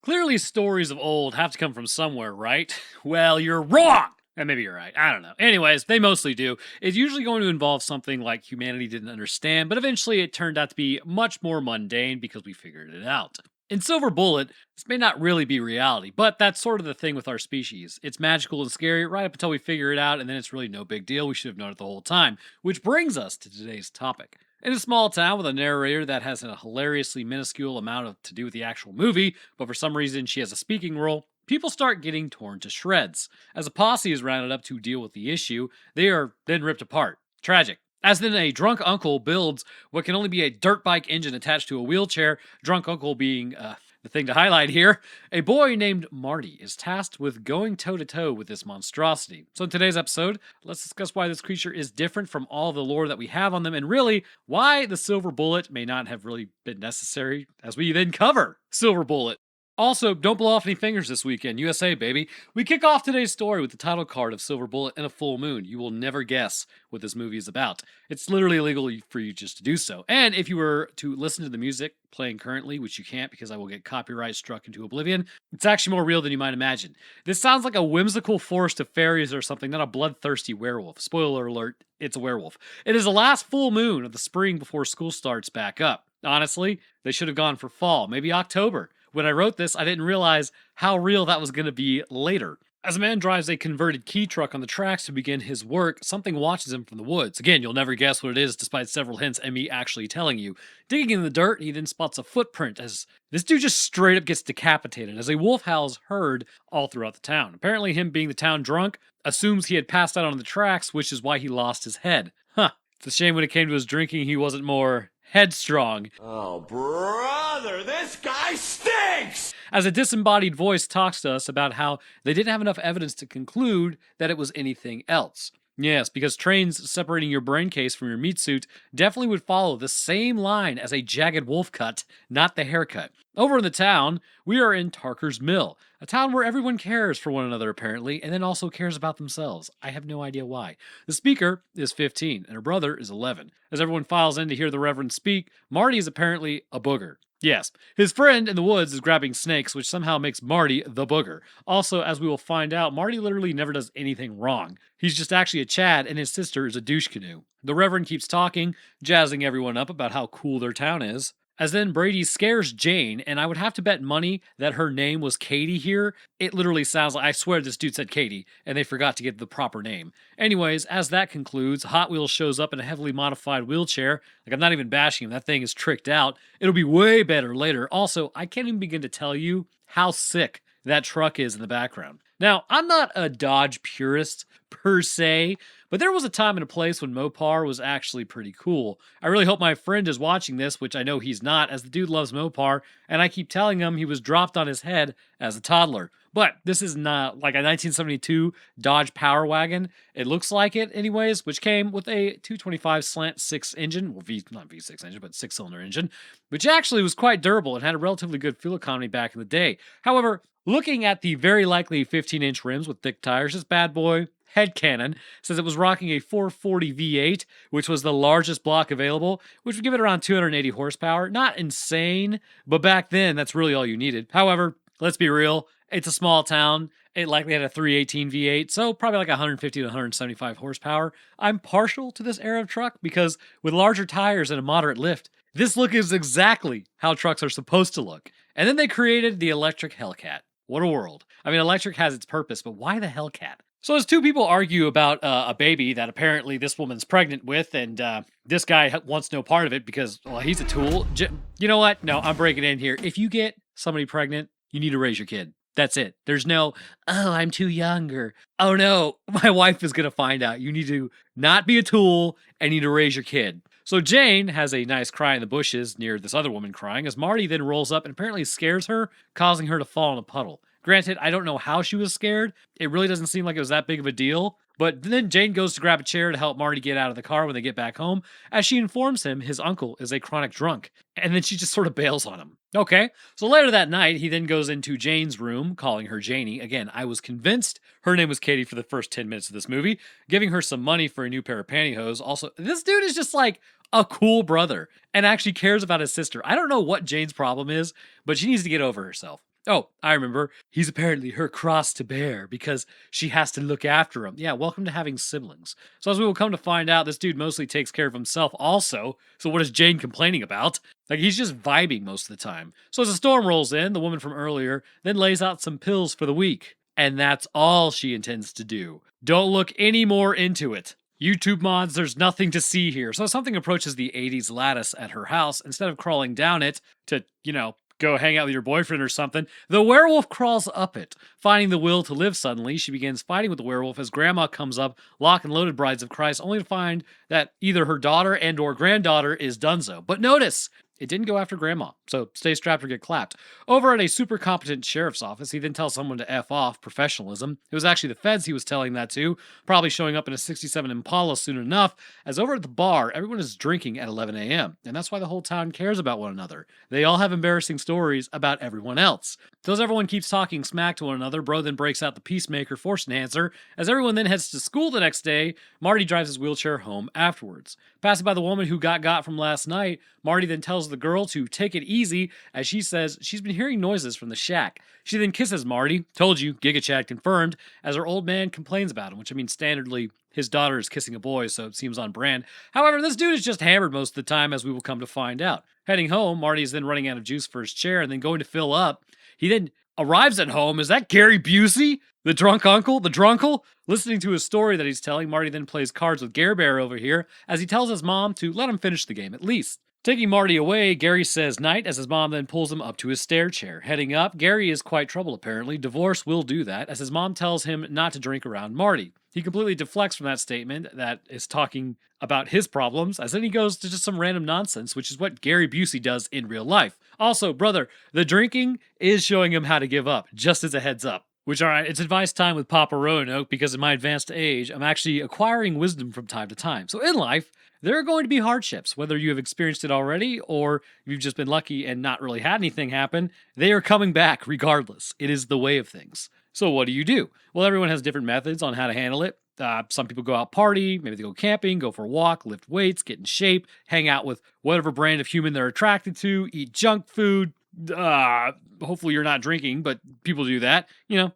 Clearly, stories of old have to come from somewhere, right? Well, you're wrong! And maybe you're right. I don't know. Anyways, they mostly do. It's usually going to involve something like humanity didn't understand, but eventually it turned out to be much more mundane because we figured it out. In Silver Bullet, this may not really be reality, but that's sort of the thing with our species. It's magical and scary right up until we figure it out, and then it's really no big deal. We should have known it the whole time. Which brings us to today's topic. In a small town with a narrator that has a hilariously minuscule amount to do with the actual movie, but for some reason she has a speaking role, people start getting torn to shreds. As a posse is rounded up to deal with the issue, they are then ripped apart. Tragic. As then a drunk uncle builds what can only be a dirt bike engine attached to a wheelchair, drunk uncle being the thing to highlight here, a boy named Marty is tasked with going toe-to-toe with this monstrosity. So in today's episode, let's discuss why this creature is different from all the lore that we have on them, and really, why the Silver Bullet may not have really been necessary, as we then cover Silver Bullet. Also, don't blow off any fingers this weekend. USA, baby. We kick off today's story with the title card of Silver Bullet and a full moon. You will never guess what this movie is about. It's literally illegal for you just to do so. And if you were to listen to the music playing currently, which you can't because I will get copyright struck into oblivion, it's actually more real than you might imagine. This sounds like a whimsical forest of fairies or something, not a bloodthirsty werewolf. Spoiler alert, it's a werewolf. It is the last full moon of the spring before school starts back up. Honestly, they should have gone for fall, maybe October. When I wrote this, I didn't realize how real that was going to be later. As a man drives a converted key truck on the tracks to begin his work, something watches him from the woods. Again, you'll never guess what it is despite several hints and me actually telling you. Digging in the dirt, he then spots a footprint as this dude just straight up gets decapitated as a wolf howls heard all throughout the town. Apparently him being the town drunk assumes he had passed out on the tracks, which is why he lost his head. Huh. It's a shame when it came to his drinking he wasn't more headstrong. Oh, brother, this guy stinks! As a disembodied voice talks to us about how they didn't have enough evidence to conclude that it was anything else. Yes, because trains separating your brain case from your meat suit definitely would follow the same line as a jagged wolf cut, not the haircut. Over in the town, we are in Tarker's Mill, a town where everyone cares for one another apparently, and then also cares about themselves. I have no idea why. The speaker is 15, and her brother is 11. As everyone files in to hear the Reverend speak, Marty is apparently a booger. Yes, his friend in the woods is grabbing snakes, which somehow makes Marty the booger. Also, as we will find out, Marty literally never does anything wrong. He's just actually a Chad, and his sister is a douche canoe. The Reverend keeps talking, jazzing everyone up about how cool their town is. As then Brady scares Jane, and I would have to bet money that her name was Katie here. It literally sounds like, I swear this dude said Katie, and they forgot to get the proper name. Anyways, as that concludes, Hot Wheels shows up in a heavily modified wheelchair. Like, I'm not even bashing him, that thing is tricked out. It'll be way better later. Also, I can't even begin to tell you how sick that truck is in the background. Now, I'm not a Dodge purist per se, but there was a time and a place when Mopar was actually pretty cool. I really hope my friend is watching this, which I know he's not, as the dude loves Mopar, and I keep telling him he was dropped on his head as a toddler. But this is not like a 1972 Dodge Power Wagon. It looks like it anyways, which came with a 225 slant 6 engine, well, not V6 engine, but 6-cylinder engine, which actually was quite durable and had a relatively good fuel economy back in the day. However, looking at the very likely 15-inch rims with thick tires, this bad boy, headcanon, says it was rocking a 440 V8, which was the largest block available, which would give it around 280 horsepower. Not insane, but back then, that's really all you needed. However, let's be real, it's a small town. It likely had a 318 V8, so probably like 150 to 175 horsepower. I'm partial to this era of truck because with larger tires and a moderate lift, this look is exactly how trucks are supposed to look. And then they created the electric Hellcat. What a world. I mean, electric has its purpose, but why the Hellcat? So as two people argue about a baby that apparently this woman's pregnant with, and this guy wants no part of it because, well, he's a tool. You know what? No, I'm breaking in here. If you get somebody pregnant, you need to raise your kid. That's it. There's no, oh, I'm too young, or, oh no, my wife is going to find out. You need to not be a tool and you need to raise your kid. So Jane has a nice cry in the bushes near this other woman crying, as Marty then rolls up and apparently scares her, causing her to fall in a puddle. Granted, I don't know how she was scared. It really doesn't seem like it was that big of a deal. But then Jane goes to grab a chair to help Marty get out of the car when they get back home, as she informs him his uncle is a chronic drunk. And then she just sort of bails on him. Okay, so later that night, he then goes into Jane's room, calling her Janie. Again, I was convinced her name was Katie for the first 10 minutes of this movie, giving her some money for a new pair of pantyhose. Also, this dude is just like a cool brother and actually cares about his sister. I don't know what Jane's problem is, but she needs to get over herself. Oh, I remember. He's apparently her cross to bear because she has to look after him. Yeah, welcome to having siblings. So, as we will come to find out, this dude mostly takes care of himself also. So, what is Jane complaining about? Like, he's just vibing most of the time. So, as a storm rolls in, the woman from earlier then lays out some pills for the week. And that's all she intends to do. Don't look any more into it. YouTube mods, there's nothing to see here. So, if something approaches the 80s lattice at her house, instead of crawling down it to, go hang out with your boyfriend or something, the werewolf crawls up it. Finding the will to live suddenly, she begins fighting with the werewolf as grandma comes up, lock and loaded brides of Christ, only to find that either her daughter and or granddaughter is donezo. But notice, it didn't go after grandma, so stay strapped or get clapped. Over at a super competent sheriff's office, he then tells someone to F off, professionalism. It was actually the feds he was telling that to, probably showing up in a 67 Impala soon enough, as over at the bar, everyone is drinking at 11 a.m., and that's why the whole town cares about one another. They all have embarrassing stories about everyone else. So as everyone keeps talking smack to one another, Bro then breaks out the Peacemaker Force Enhancer. As everyone then heads to school the next day, Marty drives his wheelchair home afterwards. Passing by the woman who got from last night, Marty then tells the girl to take it easy, as she says she's been hearing noises from the shack. She then kisses Marty, told you, Giga Chad confirmed, as her old man complains about him, which I mean, standardly, his daughter is kissing a boy, so it seems on brand. However, this dude is just hammered most of the time, as we will come to find out. Heading home, Marty is then running out of juice for his chair and then going to fill up. He then arrives at home. Is that Gary Busey? The drunk uncle? The drunkle? Listening to his story that he's telling, Marty then plays cards with Gare Bear over here as he tells his mom to let him finish the game at least. Taking Marty away, Gary says night as his mom then pulls him up to his stair chair. Heading up, Gary is quite troubled apparently. Divorce will do that, as his mom tells him not to drink around Marty. He completely deflects from that statement that is talking about his problems, as then he goes to just some random nonsense, which is what Gary Busey does in real life. Also, brother, the drinking is showing him how to give up, just as a heads up. Which, alright, it's advice time with Papa Roanoke, because in my advanced age, I'm actually acquiring wisdom from time to time. So in life, there are going to be hardships, whether you have experienced it already or you've just been lucky and not really had anything happen. They are coming back regardless. It is the way of things. So what do? Well, everyone has different methods on how to handle it. Some people go out party, maybe they go camping, go for a walk, lift weights, get in shape, hang out with whatever brand of human they're attracted to, eat junk food. Hopefully you're not drinking, but people do that.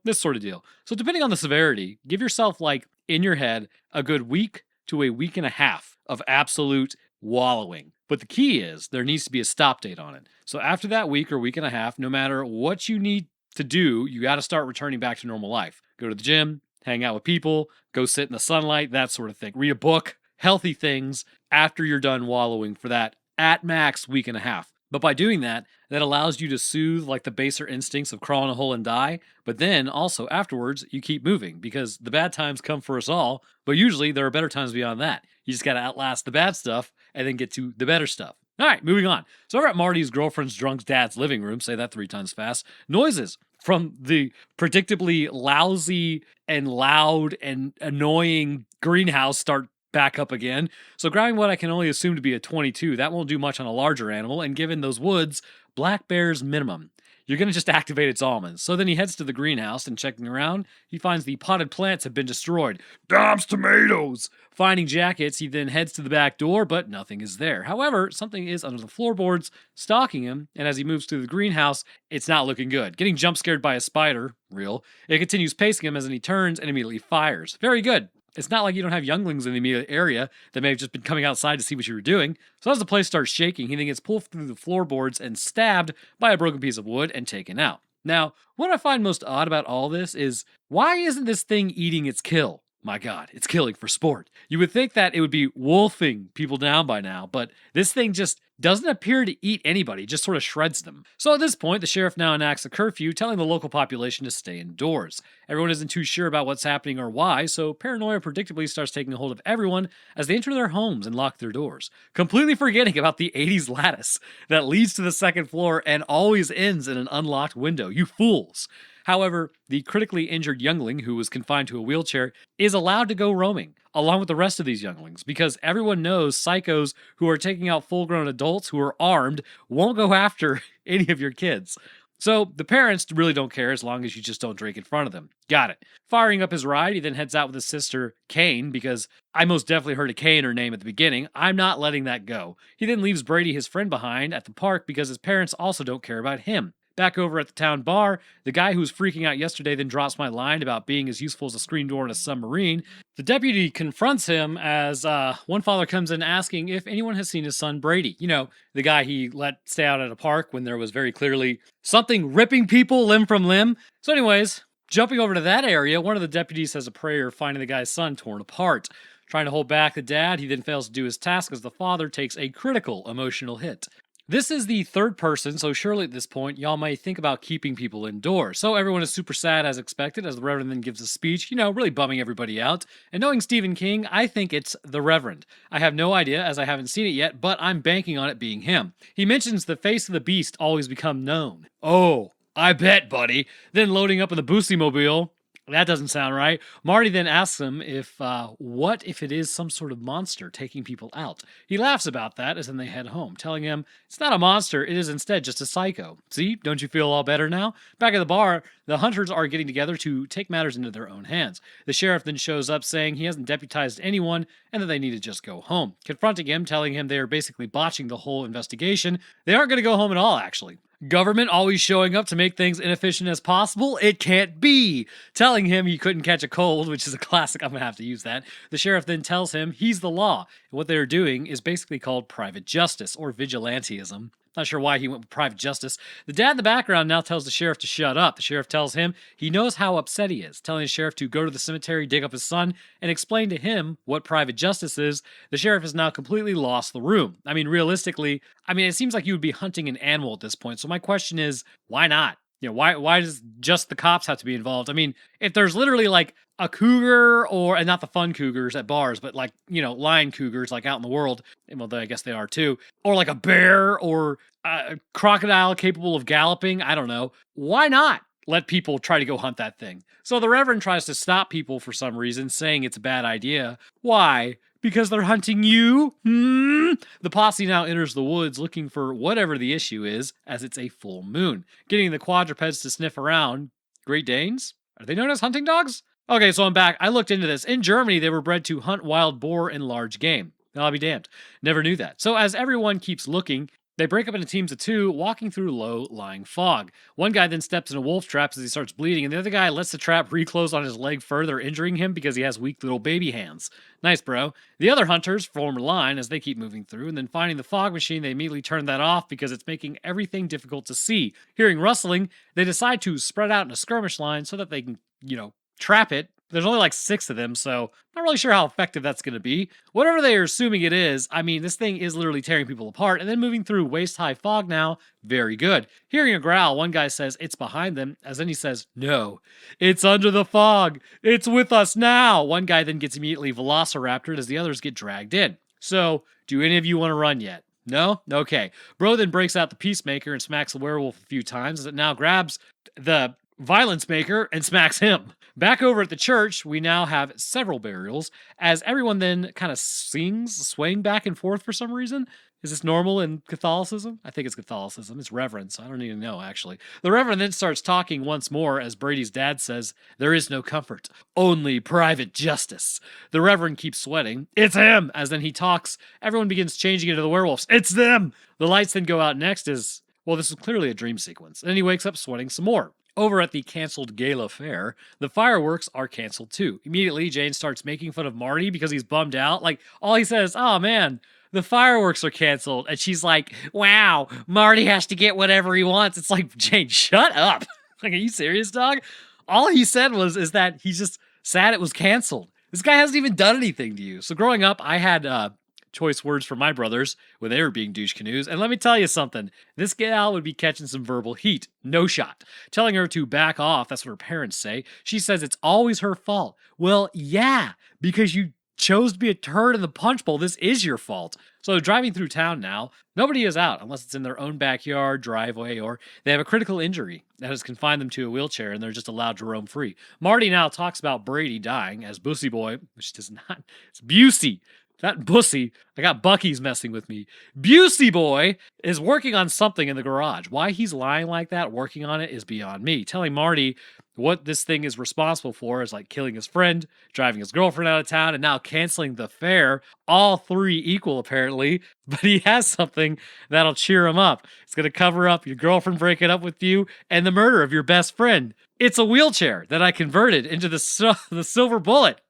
This sort of deal. So depending on the severity, give yourself, in your head, a good week to a week and a half of absolute wallowing. But the key is there needs to be a stop date on it. So after that week or week and a half, no matter what you need to do, you got to start returning back to normal life. Go to the gym, hang out with people, go sit in the sunlight, that sort of thing. Read a book, healthy things after you're done wallowing for that at max week and a half. But by doing that, that allows you to soothe the baser instincts of crawl in a hole and die. But then also afterwards, you keep moving because the bad times come for us all. But usually there are better times beyond that. You just got to outlast the bad stuff and then get to the better stuff. All right, moving on. So over at Marty's girlfriend's drunk dad's living room, say that 3 times fast, noises from the predictably lousy and loud and annoying greenhouse start back up again. So grabbing what I can only assume to be a 22, that won't do much on a larger animal, and given those woods, black bear's minimum. You're going to just activate its almonds. So then he heads to the greenhouse, and checking around, he finds the potted plants have been destroyed. Dom's tomatoes! Finding jackets, he then heads to the back door, but nothing is there. However, something is under the floorboards, stalking him, and as he moves through the greenhouse, it's not looking good. Getting jump scared by a spider, real, it continues pacing him as he turns and immediately fires. Very good. It's not like you don't have younglings in the immediate area that may have just been coming outside to see what you were doing. So as the place starts shaking, he then gets pulled through the floorboards and stabbed by a broken piece of wood and taken out. Now, what I find most odd about all this is, why isn't this thing eating its kill? My God, it's killing for sport. You would think that it would be wolfing people down by now, but this thing just doesn't appear to eat anybody, just sort of shreds them. So at this point, the sheriff now enacts a curfew, telling the local population to stay indoors. Everyone isn't too sure about what's happening or why, so paranoia predictably starts taking a hold of everyone as they enter their homes and lock their doors, completely forgetting about the 80s lattice that leads to the second floor and always ends in an unlocked window. You fools! However, the critically injured youngling who was confined to a wheelchair is allowed to go roaming, along with the rest of these younglings, because everyone knows psychos who are taking out full-grown adults who are armed won't go after any of your kids. So the parents really don't care as long as you just don't drink in front of them. Got it. Firing up his ride, he then heads out with his sister, Kane, because I most definitely heard a K in her name at the beginning. I'm not letting that go. He then leaves Brady, his friend, behind at the park because his parents also don't care about him. Back over at the town bar, the guy who was freaking out yesterday then drops my line about being as useful as a screen door in a submarine. The deputy confronts him as one father comes in asking if anyone has seen his son Brady. You know, the guy he let stay out at a park when there was very clearly something ripping people limb from limb. So anyways, jumping over to that area, one of the deputies says a prayer finding the guy's son torn apart. Trying to hold back the dad, he then fails to do his task as the father takes a critical emotional hit. This is the third person, so surely at this point, y'all might think about keeping people indoors. So everyone is super sad as expected, as the Reverend then gives a speech, really bumming everybody out. And knowing Stephen King, I think it's the Reverend. I have no idea, as I haven't seen it yet, but I'm banking on it being him. He mentions the face of the beast always become known. Oh, I bet, buddy. Then loading up in the Boosty Mobile. That doesn't sound right. Marty then asks him what if it is some sort of monster taking people out? He laughs about that as then they head home, telling him it's not a monster, it is instead just a psycho. See, don't you feel all better now? Back at the bar, the hunters are getting together to take matters into their own hands. The sheriff then shows up saying he hasn't deputized anyone and that they need to just go home. Confronting him, telling him they are basically botching the whole investigation. They aren't going to go home at all, actually. Government always showing up to make things inefficient as possible? It can't be! Telling him he couldn't catch a cold, which is a classic, I'm gonna have to use that. The sheriff then tells him he's the law, and what they're doing is basically called private justice, or vigilantism. Not sure why he went with private justice. The dad in the background now tells the sheriff to shut up. The sheriff tells him he knows how upset he is, telling the sheriff to go to the cemetery, dig up his son, and explain to him what private justice is. The sheriff has now completely lost the room. I mean, realistically, it seems like you would be hunting an animal at this point. So my question is, why not? Why does just the cops have to be involved? I mean, if there's literally like a cougar and not the fun cougars at bars, but like, lion cougars like out in the world, well, I guess they are too, or like a bear or a crocodile capable of galloping, I don't know. Why not let people try to go hunt that thing? So the Reverend tries to stop people for some reason, saying it's a bad idea. Why? Because they're hunting you? The posse now enters the woods looking for whatever the issue is, as it's a full moon. Getting the quadrupeds to sniff around. Great Danes? Are they known as hunting dogs? Okay, so I'm back. I looked into this. In Germany, they were bred to hunt wild boar and large game. I'll be damned. Never knew that. So as everyone keeps looking, they break up into teams of two, walking through low-lying fog. One guy then steps in a wolf trap as he starts bleeding, and the other guy lets the trap reclose on his leg, further injuring him because he has weak little baby hands. Nice, bro. The other hunters form a line as they keep moving through, and then finding the fog machine, they immediately turn that off because it's making everything difficult to see. Hearing rustling, they decide to spread out in a skirmish line so that they can, trap it. There's only like 6 of them, so not really sure how effective that's going to be. Whatever they are assuming it is, this thing is literally tearing people apart, and then moving through waist-high fog now, very good. Hearing a growl, one guy says it's behind them, as then he says, no, it's under the fog. It's with us now. One guy then gets immediately velociraptored as the others get dragged in. So, do any of you want to run yet? No? Okay. Bro then breaks out the Peacemaker and smacks the werewolf a few times, as it now grabs the Violence Maker and smacks him. Back over at the church, we now have several burials, as everyone then kind of sings, swaying back and forth for some reason. Is this normal in Catholicism? I think it's Catholicism. It's Reverend, so I don't even know, actually. The Reverend then starts talking once more, as Brady's dad says, there is no comfort, only private justice. The Reverend keeps sweating. It's him! As then he talks, everyone begins changing into the werewolves. It's them! The lights then go out next as, well, this is clearly a dream sequence. And then he wakes up sweating some more. Over at the canceled gala fair, the fireworks are canceled too. Immediately, Jane starts making fun of Marty because he's bummed out. Like, all he says, oh man, the fireworks are canceled. And she's like, wow, Marty has to get whatever he wants. It's like, Jane, shut up. Like, are you serious, dog? All he said is that he's just sad it was canceled. This guy hasn't even done anything to you. So growing up, I had choice words for my brothers when they were being douche canoes. And let me tell you something. This gal would be catching some verbal heat. No shot. Telling her to back off, that's what her parents say. She says it's always her fault. Well, yeah, because you chose to be a turd in the punch bowl. This is your fault. So driving through town now, nobody is out unless it's in their own backyard, driveway, or they have a critical injury that has confined them to a wheelchair and they're just allowed to roam free. Marty now talks about Brady dying as Bussy Boy, which does not, it's Busey. Not Bussy. I got Bucky's messing with me. Busey Boy is working on something in the garage. Why he's lying like that, working on it, is beyond me. Telling Marty What this thing is responsible for is like killing his friend, driving his girlfriend out of town, and now canceling the fair. All three equal, apparently. But he has something that'll cheer him up. It's going to cover up your girlfriend breaking up with you and the murder of your best friend. It's a wheelchair that I converted into the silver bullet.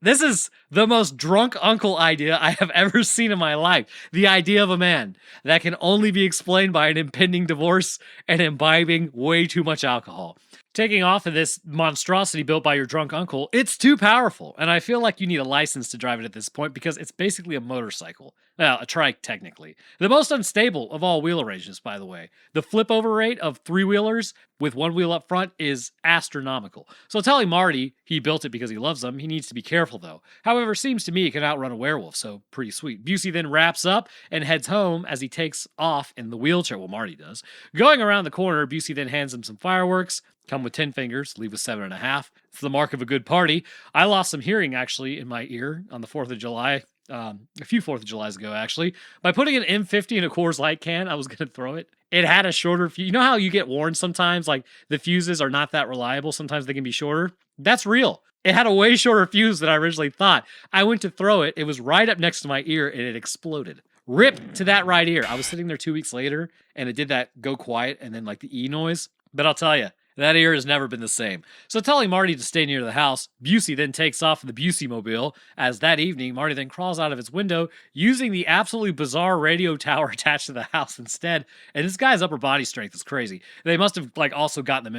This is the most drunk uncle idea I have ever seen in my life. The idea of a man that can only be explained by an impending divorce and imbibing way too much alcohol. Taking off of this monstrosity built by your drunk uncle, it's too powerful, and I feel like you need a license to drive it at this point because it's basically a motorcycle. Well, a trike, technically. The most unstable of all wheel arrangements, by the way. The flip-over rate of three-wheelers with one wheel up front is astronomical. So telling Marty he built it because he loves them, he needs to be careful, though. However, seems to me he can outrun a werewolf, so pretty sweet. Busey then wraps up and heads home as he takes off in the wheelchair. Well, Marty does. Going around the corner, Busey then hands him some fireworks. Come with 10 fingers, leave with 7.5. It's the mark of a good party. I lost some hearing, actually, in my ear on the 4th of July. A few 4th of Julys ago, actually. By putting an M50 in a Coors Light can, I was going to throw it. It had a shorter fuse. You know how you get warned sometimes, like the fuses are not that reliable. Sometimes they can be shorter. That's real. It had a way shorter fuse than I originally thought. I went to throw it. It was right up next to my ear, and it exploded. Rip to that right ear. I was sitting there 2 weeks later, and it did that go quiet and then like the E noise. But I'll tell you, that ear has never been the same. So telling Marty to stay near the house, Busey then takes off in the Busey-mobile, as that evening, Marty then crawls out of his window using the absolutely bizarre radio tower attached to the house instead. And this guy's upper body strength is crazy. They must have like also gotten the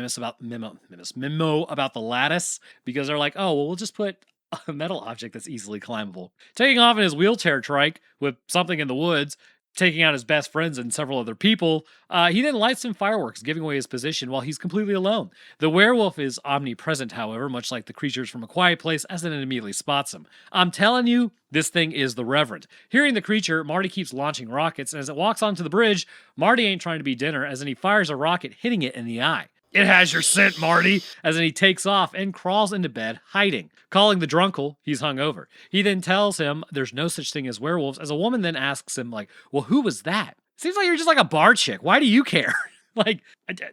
memo about the lattice, because they're like, oh, well, we'll just put a metal object that's easily climbable. Taking off in his wheelchair trike with something in the woods, taking out his best friends and several other people, he then lights some fireworks, giving away his position while he's completely alone. The werewolf is omnipresent, however, much like the creatures from A Quiet Place, as it immediately spots him. I'm telling you, this thing is the Reverend. Hearing the creature, Marty keeps launching rockets, and as it walks onto the bridge, Marty ain't trying to be dinner, as then he fires a rocket, hitting it in the eye. It has your scent, Marty, as then he takes off and crawls into bed, hiding. Calling the drunkle, he's hungover. He then tells him there's no such thing as werewolves, as a woman then asks him, like, well, who was that? Seems like you're just like a bar chick. Why do you care? Like,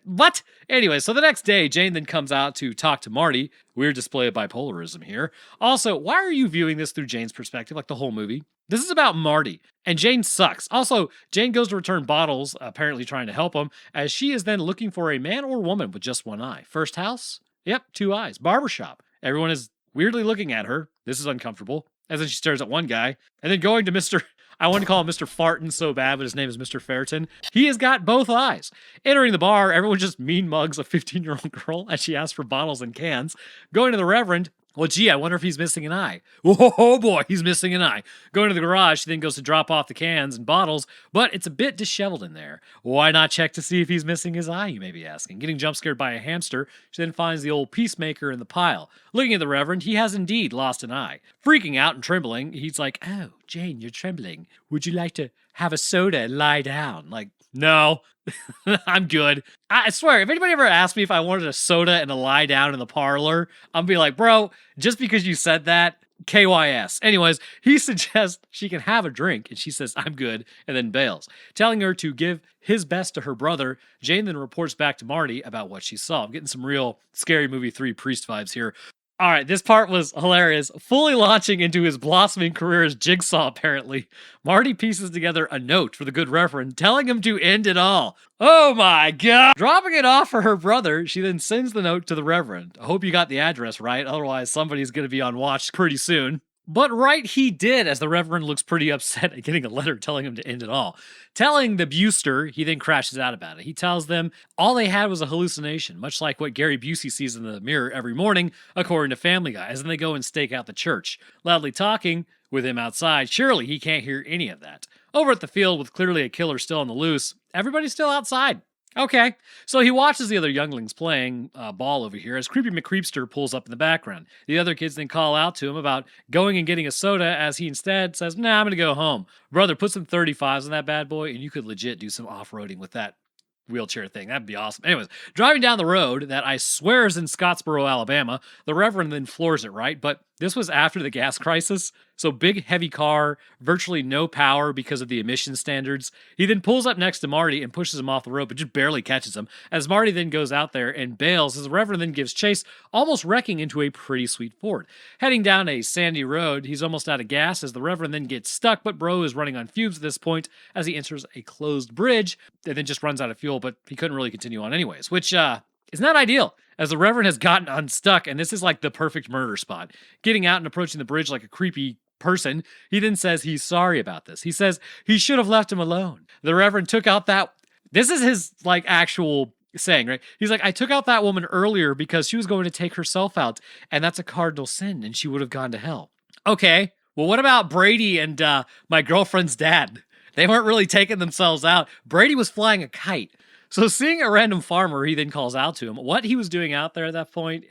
what? Anyway, so the next day, Jane then comes out to talk to Marty. Weird display of bipolarism here. Also, why are you viewing this through Jane's perspective, like the whole movie? This is about Marty, and Jane sucks. Also, Jane goes to return bottles, apparently trying to help him, as she is then looking for a man or woman with just one eye. First house? Yep, 2 eyes. Barbershop. Everyone is weirdly looking at her. This is uncomfortable. As then she stares at one guy, and then going to Mr. I want to call him Mr. Farton so bad, but his name is Mr. Ferriton. He has got both eyes. Entering the bar, everyone just mean mugs a 15-year-old girl as she asks for bottles and cans. Going to the Reverend, well, gee, I wonder if he's missing an eye. Oh boy, he's missing an eye. Going to the garage, she then goes to drop off the cans and bottles, but it's a bit disheveled in there. Why not check to see if he's missing his eye, you may be asking. Getting jump scared by a hamster, she then finds the old peacemaker in the pile. Looking at the Reverend, he has indeed lost an eye. Freaking out and trembling, he's like, oh, Jane, you're trembling. Would you like to have a soda and lie down? Like, no, I'm good. I swear, if anybody ever asked me if I wanted a soda and a lie down in the parlor, I'm be like, bro, just because you said that, KYS. Anyways, he suggests she can have a drink, and she says, I'm good, and then bails. Telling her to give his best to her brother, Jane then reports back to Marty about what she saw. I'm getting some real Scary Movie 3 priest vibes here. All right, this part was hilarious. Fully launching into his blossoming career as Jigsaw, apparently. Marty pieces together a note for the good Reverend, telling him to end it all. Oh my God! Dropping it off for her brother, she then sends the note to the Reverend. I hope you got the address right, otherwise somebody's going to be on watch pretty soon. But right he did, as the Reverend looks pretty upset at getting a letter telling him to end it all. Telling the Buster, he then crashes out about it. He tells them all they had was a hallucination, much like what Gary Busey sees in the mirror every morning, according to Family Guy, as then they go and stake out the church. Loudly talking with him outside, surely he can't hear any of that. Over at the field, with clearly a killer still on the loose, everybody's still outside. Okay, so he watches the other younglings playing ball over here as Creepy McCreepster pulls up in the background. The other kids then call out to him about going and getting a soda, as he instead says, nah, I'm going to go home. Brother, put some 35s on that bad boy, and you could legit do some off-roading with that wheelchair thing. That'd be awesome. Anyways, driving down the road that I swear is in Scottsboro, Alabama, the Reverend then floors it, right? But This was after the gas crisis, so big heavy car, virtually no power because of the emission standards. He then pulls up next to Marty and pushes him off the rope, but just barely catches him. As Marty then goes out there and bails, his Reverend then gives chase, almost wrecking into a pretty sweet Ford. Heading down a sandy road, he's almost out of gas as the Reverend then gets stuck, but Bro is running on fumes at this point as he enters a closed bridge and then just runs out of fuel, but he couldn't really continue on anyways, which is not ideal, as the Reverend has gotten unstuck, and this is like the perfect murder spot. Getting out and approaching the bridge like a creepy person, he then says he's sorry about this. He says he should have left him alone. The Reverend took out that... This is his, like, actual saying, right? He's like, I took out that woman earlier because she was going to take herself out, and that's a cardinal sin, and she would have gone to hell. Okay, well, what about Brady and my girlfriend's dad? They weren't really taking themselves out. Brady was flying a kite. So seeing a random farmer, he then calls out to him. What he was doing out there at that point,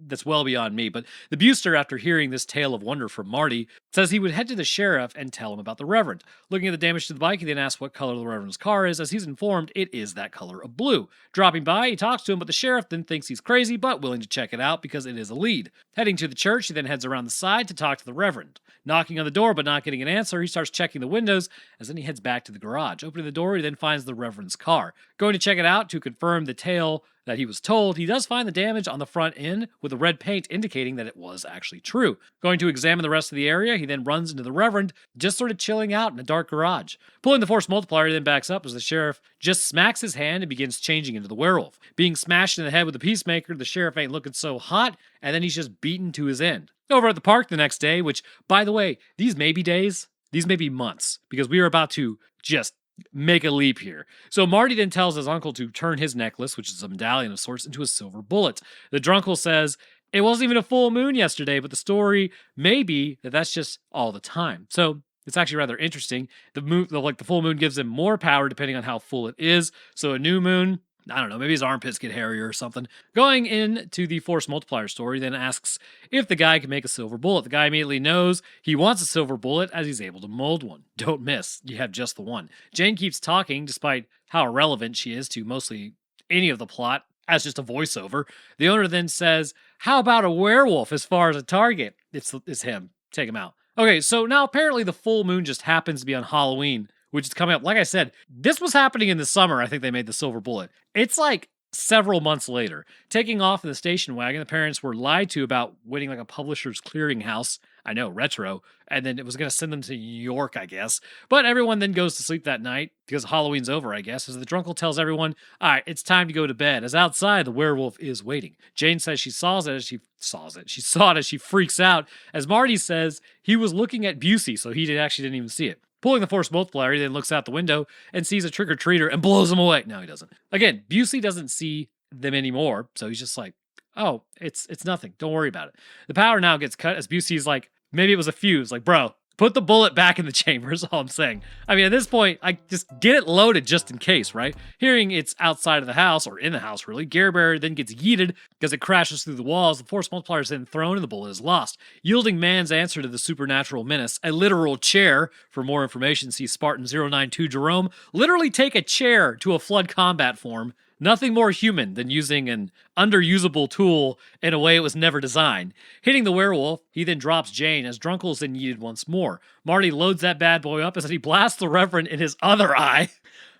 that's well beyond me. But the Buster, after hearing this tale of wonder from Marty, says he would head to the sheriff and tell him about the Reverend. Looking at the damage to the bike, he then asks what color the Reverend's car is. As he's informed, it is that color of blue. Dropping by, he talks to him, but the sheriff then thinks he's crazy, but willing to check it out because it is a lead. Heading to the church, he then heads around the side to talk to the Reverend. Knocking on the door, but not getting an answer, he starts checking the windows, as then he heads back to the garage. Opening the door, he then finds the Reverend's car. Going to check it out to confirm the tale that he was told, he does find the damage on the front end with the red paint indicating that it was actually true. Going to examine the rest of the area, he then runs into the Reverend, just sort of chilling out in a dark garage. Pulling the force multiplier, he then backs up as the sheriff just smacks his hand and begins changing into the werewolf. Being smashed in the head with the peacemaker, the sheriff ain't looking so hot, and then he's just beaten to his end. Over at the park the next day, which, by the way, these may be days, these may be months, because we are about to just make a leap here. So Marty then tells his uncle to turn his necklace, which is a medallion of sorts, into a silver bullet. The drunkle says, it wasn't even a full moon yesterday, but the story may be that that's just all the time. So it's actually rather interesting. The full moon gives him more power depending on how full it is. So a new moon, I don't know, maybe his armpits get hairier or something. Going into the force multiplier story, then asks if the guy can make a silver bullet. The guy immediately knows he wants a silver bullet as he's able to mold one. Don't miss, you have just the one. Jane keeps talking despite how irrelevant she is to mostly any of the plot as just a voiceover. The owner then says, how about a werewolf as far as a target? It's him. Take him out. Okay, so now apparently the full moon just happens to be on Halloween, which is coming up. Like I said, this was happening in the summer. I think they made the silver bullet. It's like several months later. Taking off in the station wagon, the parents were lied to about winning like a publisher's clearinghouse. I know, retro. And then it was going to send them to New York, I guess. But everyone then goes to sleep that night because Halloween's over, I guess, as the drunkle tells everyone, all right, it's time to go to bed. As outside, the werewolf is waiting. Jane says she saw it as she freaks out. As Marty says, he was looking at Busey, so he actually didn't even see it. Pulling the force multiplier, he then looks out the window and sees a trick-or-treater and blows him away. No, he doesn't. Again, Busey doesn't see them anymore, so he's just like, oh, it's nothing. Don't worry about it. The power now gets cut as Busey's like, maybe it was a fuse. Like, bro, put the bullet back in the chamber is all I'm saying. I mean, at this point, I just get it loaded just in case, right? Hearing it's outside of the house, or in the house, really, Gare Bear then gets yeeted because it crashes through the walls. The force multiplier is then thrown and the bullet is lost. Yielding man's answer to the supernatural menace, a literal chair. For more information, see Spartan 092 Jerome. Literally take a chair to a flood combat form. Nothing more human than using an underusable tool in a way it was never designed. Hitting the werewolf, he then drops Jane as Drunkle's then yeeted once more. Marty loads that bad boy up as he blasts the Reverend in his other eye.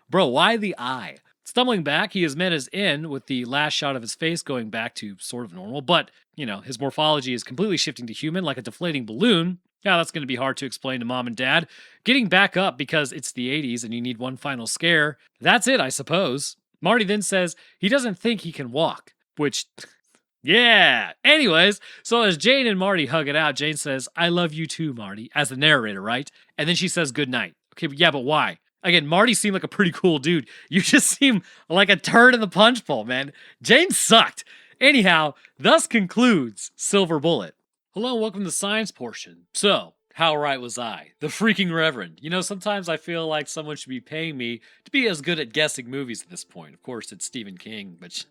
Bro, why the eye? Stumbling back, he is met as in with the last shot of his face going back to sort of normal, but, his morphology is completely shifting to human like a deflating balloon. Yeah, that's going to be hard to explain to mom and dad. Getting back up because it's the 80s and you need one final scare. That's it, I suppose. Marty then says he doesn't think he can walk, which, yeah. Anyways, so as Jane and Marty hug it out, Jane says, I love you too, Marty, as the narrator, right? And then she says good night. Okay, but why? Again, Marty seemed like a pretty cool dude. You just seem like a turd in the punch bowl, man. Jane sucked. Anyhow, thus concludes Silver Bullet. Hello, welcome to the science portion. So, how right was I? The freaking Reverend. Sometimes I feel like someone should be paying me to be as good at guessing movies at this point. Of course, it's Stephen King, which,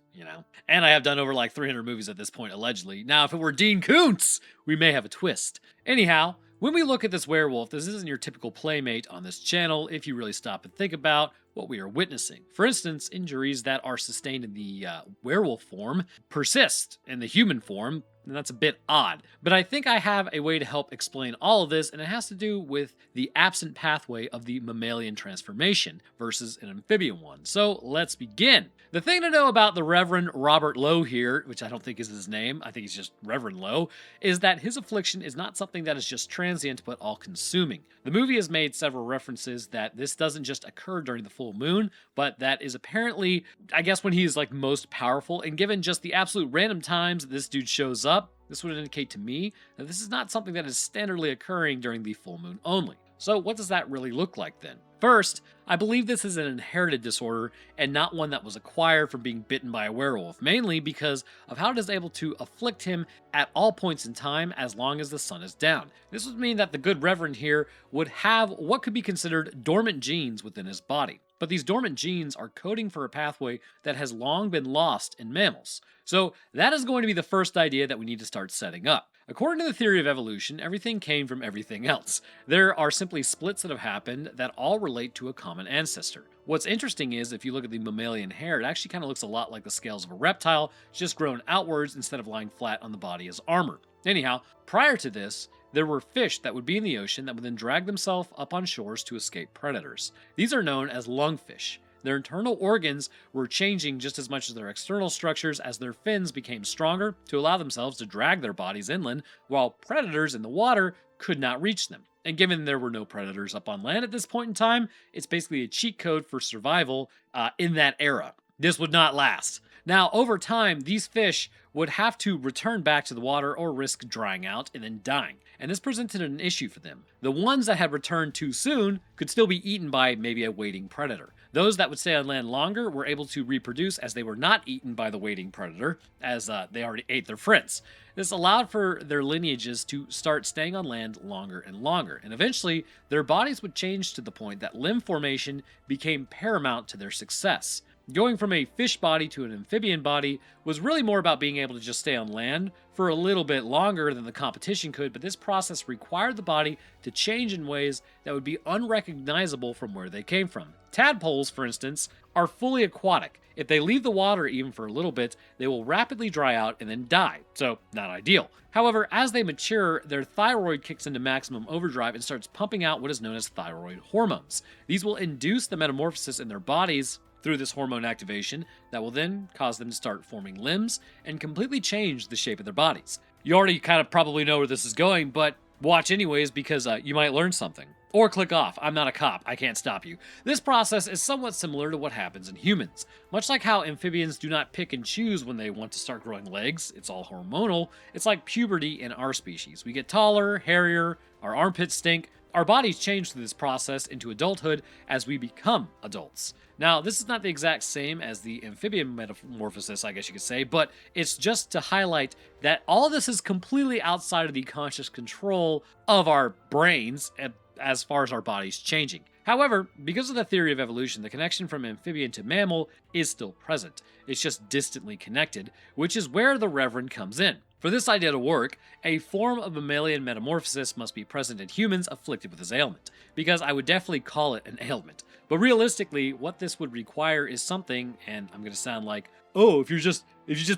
And I have done over like 300 movies at this point, allegedly. Now, if it were Dean Koontz, we may have a twist. Anyhow, when we look at this werewolf, this isn't your typical playmate on this channel if you really stop and think about what we are witnessing. For instance, injuries that are sustained in the werewolf form persist in the human form, and that's a bit odd. But I think I have a way to help explain all of this, and it has to do with the absent pathway of the mammalian transformation versus an amphibian one. So let's begin. The thing to know about the Reverend Robert Lowe here, which I don't think is his name, I think he's just Reverend Lowe, is that his affliction is not something that is just transient but all-consuming. The movie has made several references that this doesn't just occur during the full moon, but that is apparently, I guess, when he is like most powerful, and given just the absolute random times that this dude shows up, this would indicate to me that this is not something that is standardly occurring during the full moon only. So what does that really look like then? First, I believe this is an inherited disorder and not one that was acquired from being bitten by a werewolf, mainly because of how it is able to afflict him at all points in time as long as the sun is down. This would mean that the good reverend here would have what could be considered dormant genes within his body. But these dormant genes are coding for a pathway that has long been lost in mammals. So that is going to be the first idea that we need to start setting up. According to the theory of evolution, everything came from everything else. There are simply splits that have happened that all relate to a common ancestor. What's interesting is, if you look at the mammalian hair, it actually kind of looks a lot like the scales of a reptile, just grown outwards instead of lying flat on the body as armor. Anyhow, prior to this, there were fish that would be in the ocean that would then drag themselves up on shores to escape predators. These are known as lungfish. Their internal organs were changing just as much as their external structures as their fins became stronger to allow themselves to drag their bodies inland, while predators in the water could not reach them. And given there were no predators up on land at this point in time, it's basically a cheat code for survival in that era. This would not last. Now, over time, these fish would have to return back to the water or risk drying out and then dying. And this presented an issue for them. The ones that had returned too soon could still be eaten by maybe a waiting predator. Those that would stay on land longer were able to reproduce as they were not eaten by the waiting predator, as they already ate their friends. This allowed for their lineages to start staying on land longer and longer, and eventually their bodies would change to the point that limb formation became paramount to their success. Going from a fish body to an amphibian body was really more about being able to just stay on land for a little bit longer than the competition could, but this process required the body to change in ways that would be unrecognizable from where they came from. Tadpoles, for instance, are fully aquatic. If they leave the water even for a little bit, they will rapidly dry out and then die, so not ideal. However, as they mature, their thyroid kicks into maximum overdrive and starts pumping out what is known as thyroid hormones. These will induce the metamorphosis in their bodies through this hormone activation that will then cause them to start forming limbs and completely change the shape of their bodies. You already kind of probably know where this is going, but watch anyways because you might learn something. Or click off. I'm not a cop. I can't stop you. This process is somewhat similar to what happens in humans. Much like how amphibians do not pick and choose when they want to start growing legs, it's all hormonal, it's like puberty in our species. We get taller, hairier, our armpits stink. Our bodies change through this process into adulthood as we become adults. Now, this is not the exact same as the amphibian metamorphosis, I guess you could say, but it's just to highlight that all of this is completely outside of the conscious control of our brains as far as our bodies changing. However, because of the theory of evolution, the connection from amphibian to mammal is still present. It's just distantly connected, which is where the Reverend comes in. For this idea to work, a form of mammalian metamorphosis must be present in humans afflicted with this ailment, because I would definitely call it an ailment. But realistically, what this would require is something, and I'm going to sound like, oh, if you just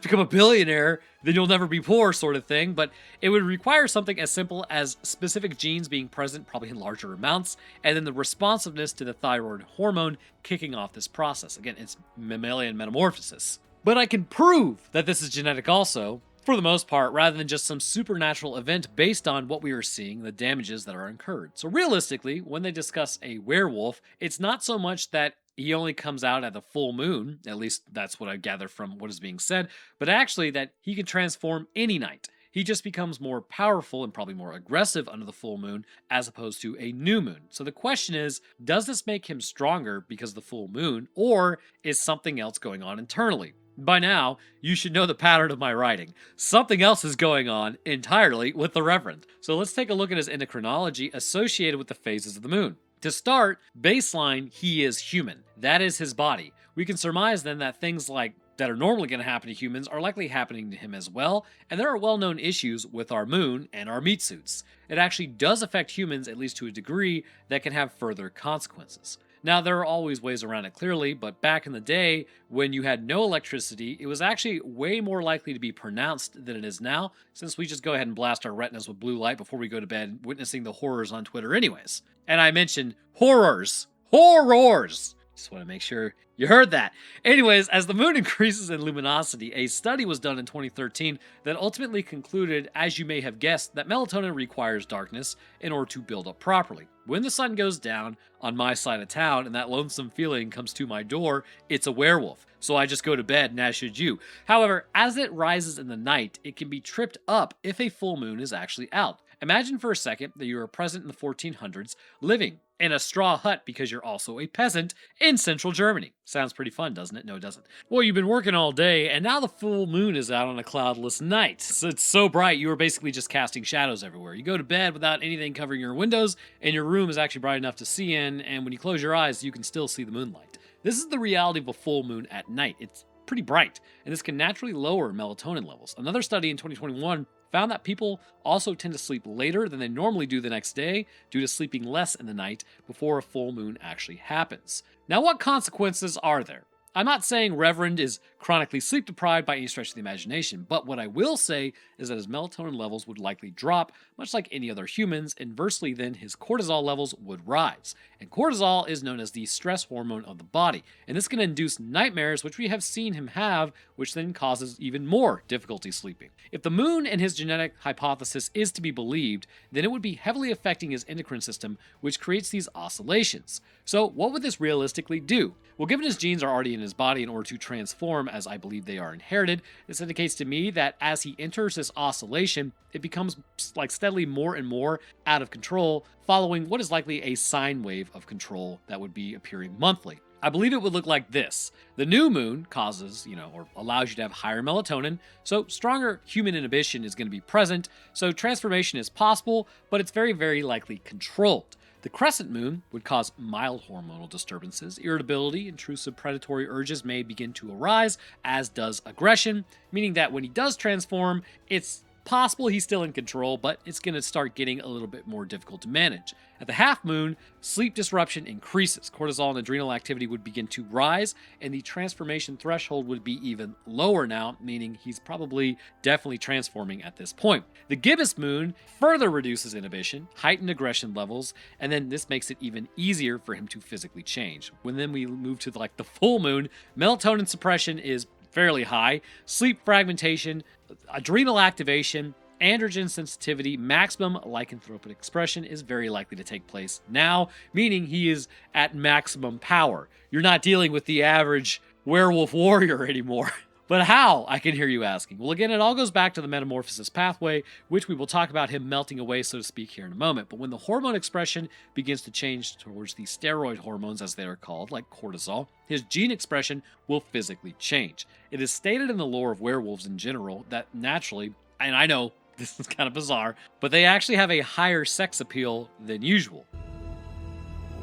become a billionaire, then you'll never be poor sort of thing, but it would require something as simple as specific genes being present, probably in larger amounts, and then the responsiveness to the thyroid hormone kicking off this process. Again, it's mammalian metamorphosis. But I can prove that this is genetic also, for the most part, rather than just some supernatural event based on what we are seeing, the damages that are incurred. So realistically, when they discuss a werewolf, it's not so much that he only comes out at the full moon, at least that's what I gather from what is being said, but actually that he can transform any night. He just becomes more powerful and probably more aggressive under the full moon as opposed to a new moon. So the question is, does this make him stronger because of the full moon, or is something else going on internally? By now, you should know the pattern of my writing. Something else is going on entirely with the Reverend. So let's take a look at his endocrinology associated with the phases of the moon. To start, baseline, he is human. That is his body. We can surmise then that things like that are normally going to happen to humans are likely happening to him as well, and there are well-known issues with our moon and our meat suits. It actually does affect humans, at least to a degree, that can have further consequences. Now, there are always ways around it clearly, but back in the day, when you had no electricity, it was actually way more likely to be pronounced than it is now, since we just go ahead and blast our retinas with blue light before we go to bed, witnessing the horrors on Twitter anyways. And I mentioned horrors. Horrors! Just want to make sure you heard that. Anyways, as the moon increases in luminosity, a study was done in 2013 that ultimately concluded, as you may have guessed, that melatonin requires darkness in order to build up properly. When the sun goes down on my side of town and that lonesome feeling comes to my door, it's a werewolf. So I just go to bed, and as should you. However, as it rises in the night, it can be tripped up if a full moon is actually out. Imagine for a second that you are present in the 1400s, living in a straw hut because you're also a peasant in central Germany. Sounds pretty fun, doesn't it? No, it doesn't. Well, you've been working all day, and now the full moon is out on a cloudless night. So it's so bright, you are basically just casting shadows everywhere. You go to bed without anything covering your windows, and your room is actually bright enough to see in, and when you close your eyes, you can still see the moonlight. This is the reality of a full moon at night. It's pretty bright, and this can naturally lower melatonin levels. Another study in 2021 found that people also tend to sleep later than they normally do the next day due to sleeping less in the night before a full moon actually happens. Now, what consequences are there? I'm not saying Reverend is chronically sleep deprived by any stretch of the imagination, but what I will say is that his melatonin levels would likely drop, much like any other humans. Inversely, then his cortisol levels would rise. And cortisol is known as the stress hormone of the body, and this can induce nightmares, which we have seen him have, which then causes even more difficulty sleeping. If the moon and his genetic hypothesis is to be believed, then it would be heavily affecting his endocrine system, which creates these oscillations. So what would this realistically do? Well, given his genes are already in his body in order to transform, as I believe they are inherited, this indicates to me that as he enters this oscillation, it becomes like steadily more and more out of control, following what is likely a sine wave of control that would be appearing monthly. I believe it would look like this. The new moon causes, or allows you to have higher melatonin, so stronger human inhibition is going to be present, so transformation is possible, but it's very, very likely controlled. The crescent moon would cause mild hormonal disturbances, irritability, intrusive predatory urges may begin to arise, as does aggression, meaning that when he does transform, it's possible he's still in control, but it's going to start getting a little bit more difficult to manage. At the half moon, sleep disruption increases. Cortisol and adrenal activity would begin to rise, and the transformation threshold would be even lower now, meaning he's probably definitely transforming at this point. The gibbous moon further reduces inhibition, heightened aggression levels, and then this makes it even easier for him to physically change. When then we move to the full moon, melatonin suppression is fairly high, sleep fragmentation, adrenal activation, androgen sensitivity, maximum lycanthropic expression is very likely to take place now, meaning he is at maximum power. You're not dealing with the average werewolf warrior anymore. But how, I can hear you asking? Well, again, it all goes back to the metamorphosis pathway, which we will talk about him melting away, so to speak, here in a moment. But when the hormone expression begins to change towards the steroid hormones, as they are called, like cortisol, his gene expression will physically change. It is stated in the lore of werewolves in general that naturally, and I know this is kind of bizarre, but they actually have a higher sex appeal than usual.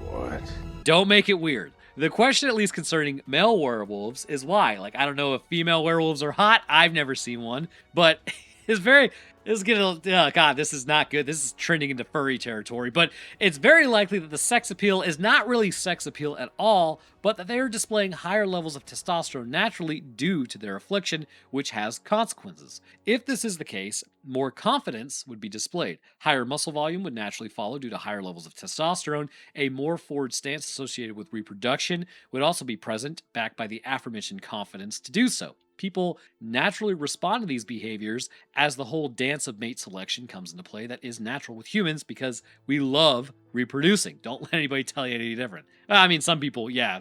What? Don't make it weird. The question, at least concerning male werewolves, is why. I don't know if female werewolves are hot. I've never seen one, but it's very... This is getting, oh God, this is not good. This is trending into furry territory, but it's very likely that the sex appeal is not really sex appeal at all, but that they are displaying higher levels of testosterone naturally due to their affliction, which has consequences. If this is the case, more confidence would be displayed. Higher muscle volume would naturally follow due to higher levels of testosterone. A more forward stance associated with reproduction would also be present, backed by the aforementioned confidence to do so. People naturally respond to these behaviors as the whole dance of mate selection comes into play that is natural with humans because we love reproducing. Don't let anybody tell you any different. I mean, some people, yeah,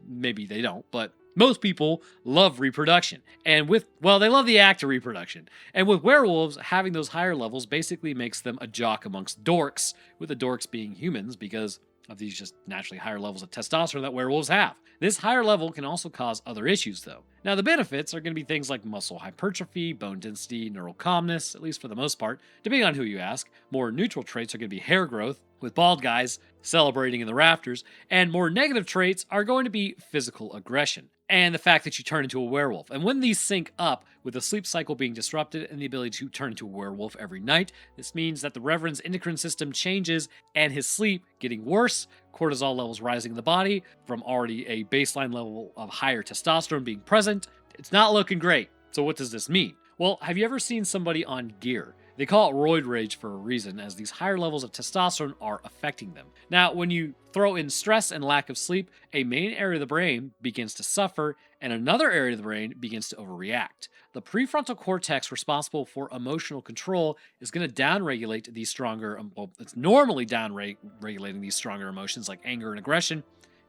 maybe they don't, but most people love reproduction. And they love the act of reproduction. And with werewolves, having those higher levels basically makes them a jock amongst dorks, with the dorks being humans because of these just naturally higher levels of testosterone that werewolves have. This higher level can also cause other issues, though. Now, the benefits are going to be things like muscle hypertrophy, bone density, neural calmness, at least for the most part, depending on who you ask. More neutral traits are going to be hair growth, with bald guys celebrating in the rafters, and more negative traits are going to be physical aggression, and the fact that you turn into a werewolf. And when these sync up with the sleep cycle being disrupted and the ability to turn into a werewolf every night, this means that the Reverend's endocrine system changes and his sleep getting worse, cortisol levels rising in the body from already a baseline level of higher testosterone being present. It's not looking great. So what does this mean? Well, have you ever seen somebody on gear? They call it roid rage for a reason, as these higher levels of testosterone are affecting them. Now, when you throw in stress and lack of sleep, a main area of the brain begins to suffer, and another area of the brain begins to overreact. The prefrontal cortex, responsible for emotional control, is going to downregulate these stronger, it's normally downregulating these stronger emotions like anger and aggression,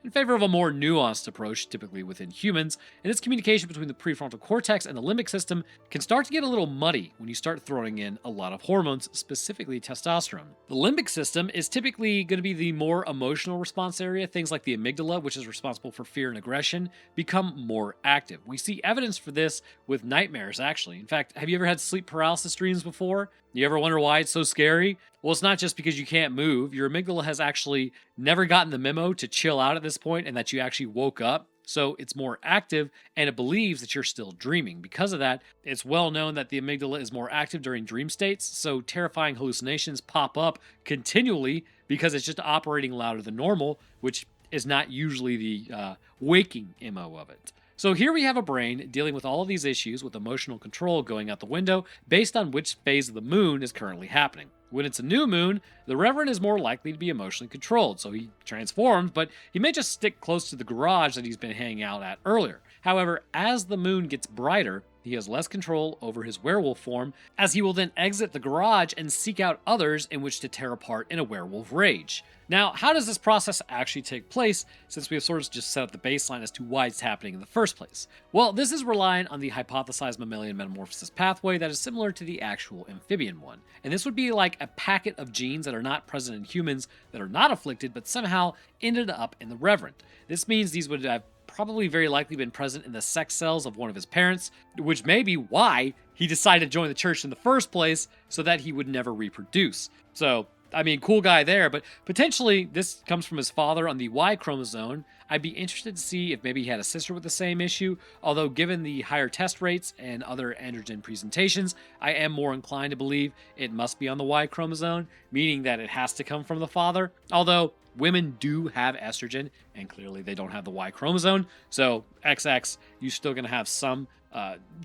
in favor of a more nuanced approach, typically within humans. And its communication between the prefrontal cortex and the limbic system can start to get a little muddy when you start throwing in a lot of hormones, specifically testosterone. The limbic system is typically going to be the more emotional response area. Things like the amygdala, which is responsible for fear and aggression, become more active. We see evidence for this with nightmares, actually. In fact, have you ever had sleep paralysis dreams before? You ever wonder why it's so scary? Well, it's not just because you can't move. Your amygdala has actually never gotten the memo to chill out at this point and that you actually woke up. So it's more active and it believes that you're still dreaming. Because of that, it's well known that the amygdala is more active during dream states. So terrifying hallucinations pop up continually because it's just operating louder than normal, which is not usually the waking MO of it. So here we have a brain dealing with all of these issues with emotional control going out the window based on which phase of the moon is currently happening. When it's a new moon, the Reverend is more likely to be emotionally controlled, so he transforms, but he may just stick close to the garage that he's been hanging out at earlier. However, as the moon gets brighter, he has less control over his werewolf form, as he will then exit the garage and seek out others in which to tear apart in a werewolf rage. Now, how does this process actually take place, since we have sort of just set up the baseline as to why it's happening in the first place? Well, this is reliant on the hypothesized mammalian metamorphosis pathway that is similar to the actual amphibian one. And this would be like a packet of genes that are not present in humans that are not afflicted, but somehow ended up in the Reverend. This means these would have probably very likely been present in the sex cells of one of his parents, which may be why he decided to join the church in the first place, so that he would never reproduce. So, I mean, cool guy there, but potentially this comes from his father on the Y chromosome. I'd be interested to see if maybe he had a sister with the same issue, although given the higher test rates and other androgen presentations, I am more inclined to believe it must be on the Y chromosome, meaning that it has to come from the father, although women do have estrogen, and clearly they don't have the Y chromosome, so XX, you're still going to have some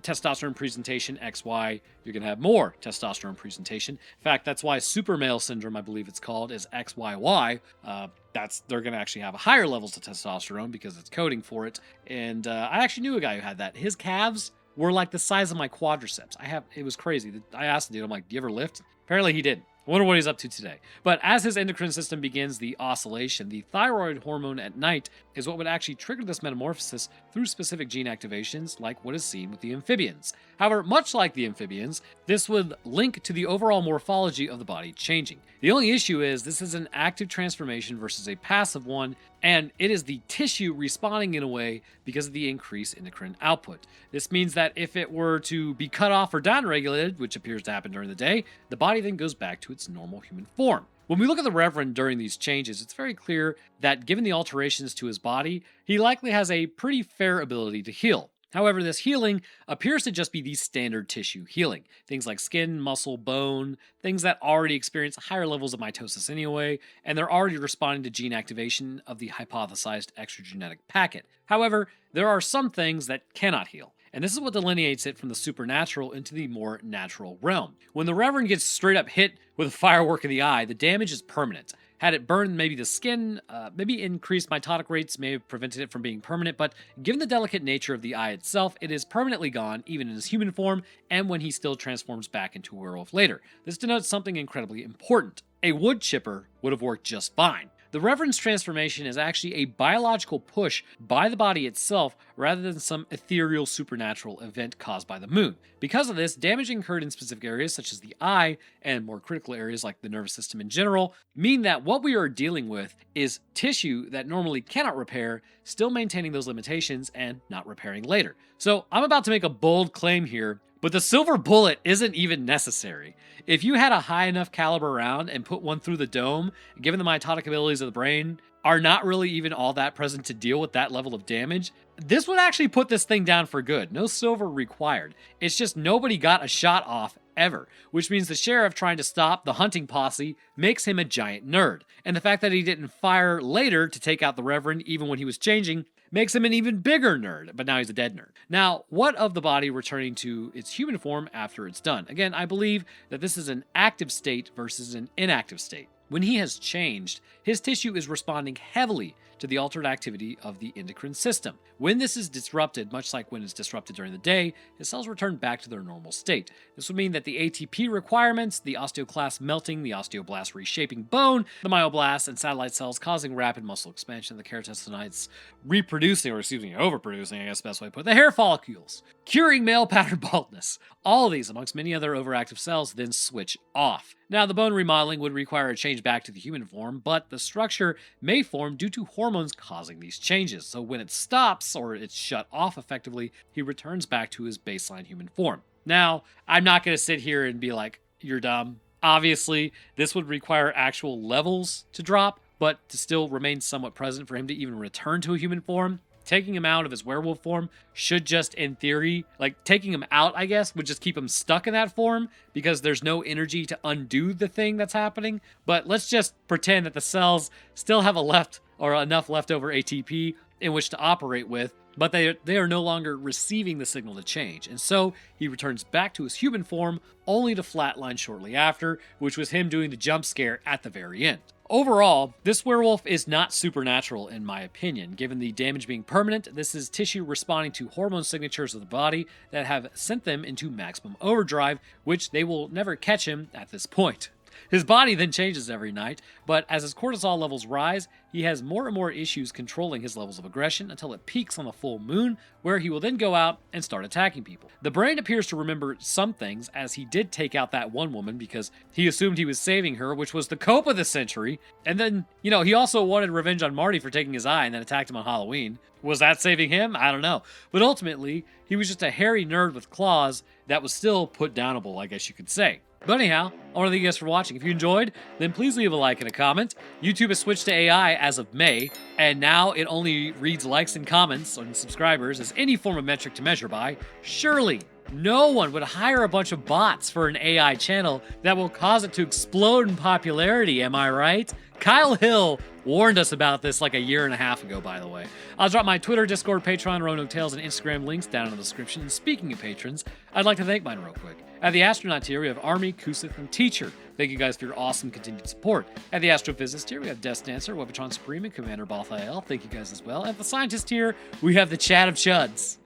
testosterone presentation. XY, you're going to have more testosterone presentation. In fact, that's why super male syndrome, I believe it's called, is XYY. They're going to actually have higher levels of testosterone because it's coding for it. And I actually knew a guy who had that. His calves were like the size of my quadriceps. It was crazy. I asked the dude, I'm like, do you ever lift? Apparently he did. I wonder what he's up to today. But as his endocrine system begins the oscillation, the thyroid hormone at night is what would actually trigger this metamorphosis through specific gene activations, like what is seen with the amphibians. However, much like the amphibians, this would link to the overall morphology of the body changing. The only issue is this is an active transformation versus a passive one, and it is the tissue responding in a way because of the increased endocrine output. This means that if it were to be cut off or downregulated, which appears to happen during the day, the body then goes back to its normal human form. When we look at the Reverend during these changes, it's very clear that given the alterations to his body, he likely has a pretty fair ability to heal. However, this healing appears to just be the standard tissue healing. Things like skin, muscle, bone, things that already experience higher levels of mitosis anyway, and they're already responding to gene activation of the hypothesized extragenetic packet. However, there are some things that cannot heal. And this is what delineates it from the supernatural into the more natural realm. When the Reverend gets straight up hit with a firework in the eye, the damage is permanent. Had it burned maybe the skin, maybe increased mitotic rates may have prevented it from being permanent, but given the delicate nature of the eye itself, it is permanently gone, even in his human form, and when he still transforms back into a werewolf later. This denotes something incredibly important. A wood chipper would have worked just fine. The Reverend's transformation is actually a biological push by the body itself rather than some ethereal supernatural event caused by the moon. Because of this, damage incurred in specific areas such as the eye and more critical areas like the nervous system in general mean that what we are dealing with is tissue that normally cannot repair, still maintaining those limitations and not repairing later. So I'm about to make a bold claim here, but the silver bullet isn't even necessary. If you had a high enough caliber round and put one through the dome, given the mitotic abilities of the brain are not really even all that present to deal with that level of damage, this would actually put this thing down for good. No silver required. It's just nobody got a shot off ever, which means the sheriff trying to stop the hunting posse makes him a giant nerd. And the fact that he didn't fire later to take out the Reverend even when he was changing makes him an even bigger nerd, but now he's a dead nerd. Now, what of the body returning to its human form after it's done? Again, I believe that this is an active state versus an inactive state. When he has changed, his tissue is responding heavily to the altered activity of the endocrine system. When this is disrupted, much like when it's disrupted during the day, his cells return back to their normal state. This would mean that the ATP requirements, the osteoclast melting, the osteoblast reshaping bone, the myoblasts and satellite cells causing rapid muscle expansion, the keratinocytes overproducing, I guess the best way to put it, the hair follicles, curing male pattern baldness. All of these, amongst many other overactive cells, then switch off. Now, the bone remodeling would require a change back to the human form, but the structure may form due to hormones causing these changes. So when it stops, or it's shut off effectively, he returns back to his baseline human form. Now, I'm not going to sit here and be like, you're dumb. Obviously, this would require actual levels to drop, but to still remain somewhat present for him to even return to a human form. Taking him out of his werewolf form should just, in theory, like taking him out, I guess, would just keep him stuck in that form because there's no energy to undo the thing that's happening. But let's just pretend that the cells still have enough leftover ATP in which to operate with, but they are no longer receiving the signal to change. And so he returns back to his human form only to flatline shortly after, which was him doing the jump scare at the very end. Overall, this werewolf is not supernatural in my opinion. Given the damage being permanent, this is tissue responding to hormone signatures of the body that have sent them into maximum overdrive, which they will never catch him at this point. His body then changes every night, but as his cortisol levels rise, he has more and more issues controlling his levels of aggression until it peaks on the full moon, where he will then go out and start attacking people. The brain appears to remember some things, as he did take out that one woman because he assumed he was saving her, which was the cope of the century. And then, he also wanted revenge on Marty for taking his eye and then attacked him on Halloween. Was that saving him? I don't know. But ultimately, he was just a hairy nerd with claws that was still put downable, I guess you could say. But anyhow, I want to thank you guys for watching. If you enjoyed, then please leave a like and a comment. YouTube has switched to AI as of May, and now it only reads likes and comments on subscribers as any form of metric to measure by. Surely, no one would hire a bunch of bots for an AI channel that will cause it to explode in popularity, am I right? Kyle Hill warned us about this like a year and a half ago, by the way. I'll drop my Twitter, Discord, Patreon, Roanoke Tales, and Instagram links down in the description. And speaking of patrons, I'd like to thank mine real quick. At the Astronaut tier, we have Army, Kusith, and Teacher. Thank you guys for your awesome continued support. At the Astrophysicist tier, we have Death Dancer, Webatron Supreme, and Commander Balthael. Thank you guys as well. At the Scientist tier, we have the Chat of Chuds.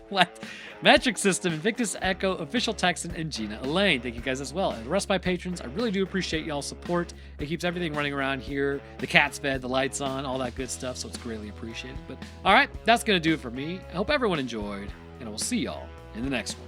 What? Metric System, Invictus Echo, Official Texan, and Gina Elaine. Thank you guys as well. And the rest of my patrons, I really do appreciate y'all's support. It keeps everything running around here. The cat's fed, the lights on, all that good stuff, so it's greatly appreciated. But all right, that's going to do it for me. I hope everyone enjoyed, and I will see y'all in the next one.